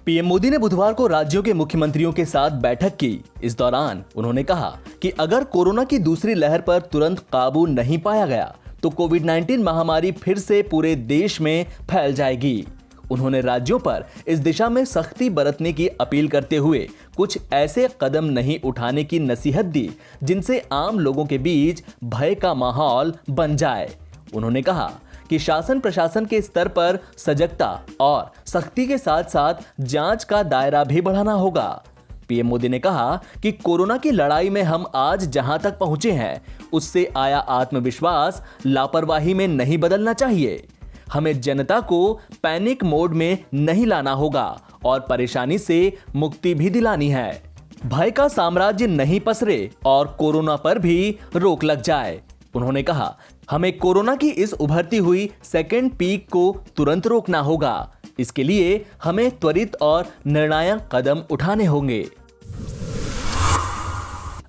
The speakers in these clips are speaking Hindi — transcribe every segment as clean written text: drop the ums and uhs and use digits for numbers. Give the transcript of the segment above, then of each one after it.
पीएम मोदी ने बुधवार को राज्यों के मुख्यमंत्रियों के साथ बैठक की। इस दौरान उन्होंने कहा कि अगर कोरोना की दूसरी लहर पर तुरंत काबू नहीं पाया गया तो कोविड-19 महामारी फिर से पूरे देश में फैल जाएगी। उन्होंने राज्यों पर इस दिशा में सख्ती बरतने की अपील करते हुए कुछ ऐसे कदम नहीं उठाने की नसीहत दी जिनसे आम लोगों के बीच भय का माहौल बन जाए। उन्होंने कहा कि शासन प्रशासन के स्तर पर सजगता और सख्ती के साथ साथ जांच का दायरा भी बढ़ाना होगा। पीएम मोदी ने कहा कि कोरोना की लड़ाई में हम आज जहां तक पहुंचे हैं उससे आया आत्मविश्वास लापरवाही में नहीं बदलना चाहिए। हमें जनता को पैनिक मोड में नहीं लाना होगा और परेशानी से मुक्ति भी दिलानी है। भय का साम्राज्य नहीं पसरे और कोरोना पर भी रोक लग जाए। उन्होंने कहा, हमें कोरोना की इस उभरती हुई सेकेंड पीक को तुरंत रोकना होगा। इसके लिए हमें त्वरित और निर्णायक कदम उठाने होंगे।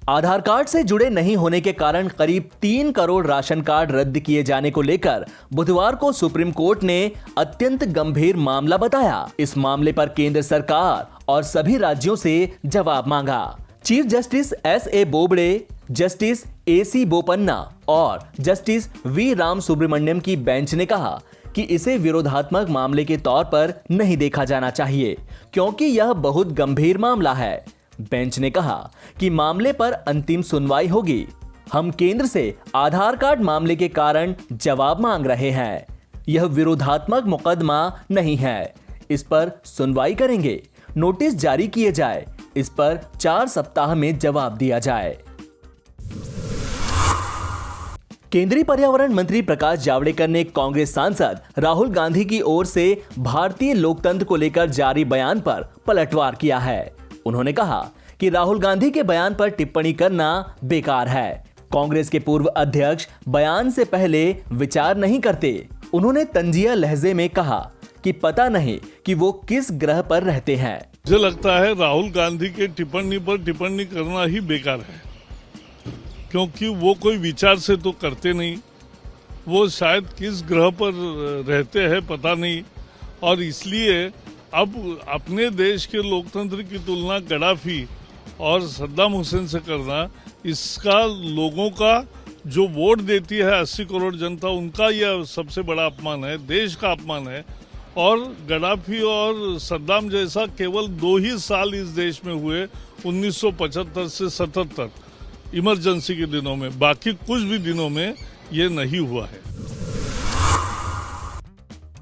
आधार कार्ड से जुड़े नहीं होने के कारण करीब 3 करोड़ राशन कार्ड रद्द किए जाने को लेकर बुधवार को सुप्रीम कोर्ट ने अत्यंत गंभीर मामला बताया। इस मामले पर केंद्र सरकार और सभी राज्यों से जवाब मांगा। Chief justice एस.ए. Bobde, justice AC. Bopanna और जस्टिस वी. राम सुब्रमण्यम की बेंच ने कहा कि इसे विरोधात्मक मामले के तौर पर नहीं देखा जाना चाहिए क्योंकि यह बहुत गंभीर मामला है। बेंच ने कहा कि मामले पर अंतिम सुनवाई होगी। हम केंद्र से आधार कार्ड मामले के कारण जवाब मांग रहे हैं। यह विरोधात्मक मुकदमा नहीं है। इस पर सुनवाई करेंगे। नोटिस जारी किए जाए। इस पर 4 सप्ताह में जवाब दिया जाए। केंद्रीय पर्यावरण मंत्री प्रकाश जावड़ेकर ने कांग्रेस सांसद राहुल गांधी की ओर से भारतीय लोकतंत्र को लेकर जारी बयान पर पलटवार किया है। उन्होंने कहा कि राहुल गांधी के बयान पर टिप्पणी करना बेकार है। कांग्रेस के पूर्व अध्यक्ष बयान से पहले विचार नहीं करते। उन्होंने तंजिया लहजे में कहा कि पता नहीं कि वो किस ग्रह पर रहते हैं। मुझे लगता है राहुल गांधी के टिप्पणी पर टिप्पणी करना ही बेकार है, क्योंकि वो कोई विचार से तो करते नहीं। वो शायद किस ग्रह पर रहते हैं पता नहीं, और इसलिए अब अपने देश के लोकतंत्र की तुलना गद्दाफी और सद्दाम हुसैन से करना, इसका लोगों का जो वोट देती है 80 करोड़ जनता, उनका यह सबसे बड़ा अपमान है, देश का अपमान है। और गद्दाफी और सद्दाम जैसा केवल 2 ही साल इस देश में हुए, 1975 से 77 इमरजेंसी के दिनों में, बाकी कुछ भी दिनों में ये नहीं हुआ है।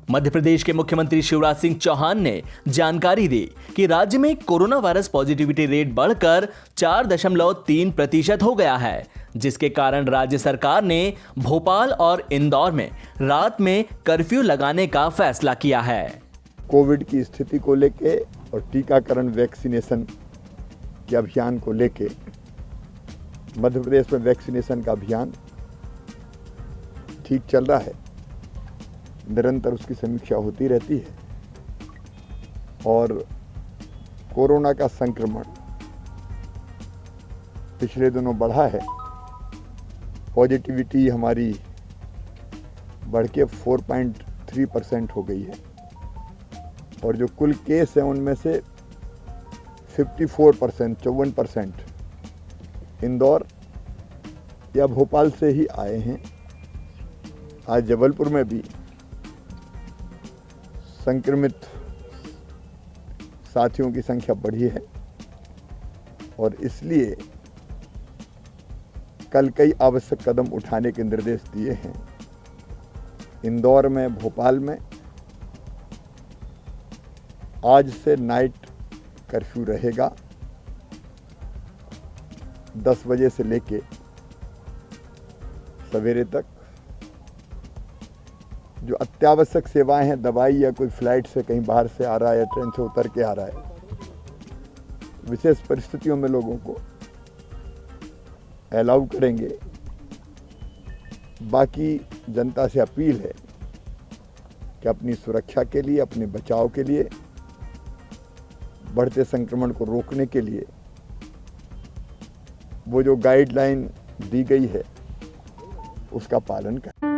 मध्य प्रदेश के मुख्यमंत्री शिवराज सिंह चौहान ने जानकारी दी कि राज्य में कोरोना वायरस पॉजिटिविटी रेट बढ़कर 4.3% हो गया है, जिसके कारण राज्य सरकार ने भोपाल और इंदौर में रात में कर्फ्यू लगाने का फैसला किया है। कोविड की स्थिति को लेके और टीकाकरण वैक्सीनेशन के अभियान को लेके मध्य प्रदेश में वैक्सीनेशन का अभियान ठीक चल रहा है। निरंतर उसकी समीक्षा होती रहती है और कोरोना का संक्रमण पिछले दिनों बढ़ा है। पॉजिटिविटी हमारी बढ़ के 4.3% हो गई है और जो कुल केस हैं उनमें से 54% इंदौर या भोपाल से ही आए हैं। आज जबलपुर में भी संक्रमित साथियों की संख्या बढ़ी है और इसलिए कल कई आवश्यक कदम उठाने के निर्देश दिए हैं। इंदौर में, भोपाल में आज से नाइट कर्फ्यू रहेगा 10 बजे से लेके सवेरे तक। जो अत्यावश्यक सेवाएं हैं, दवाई या कोई फ्लाइट से कहीं बाहर से आ रहा है या ट्रेन से उतर के आ रहा है, विशेष परिस्थितियों में लोगों को अलाउ करेंगे। बाकी जनता से अपील है कि अपनी सुरक्षा के लिए, अपने बचाव के लिए, बढ़ते संक्रमण को रोकने के लिए वो जो गाइडलाइन दी गई है उसका पालन करें।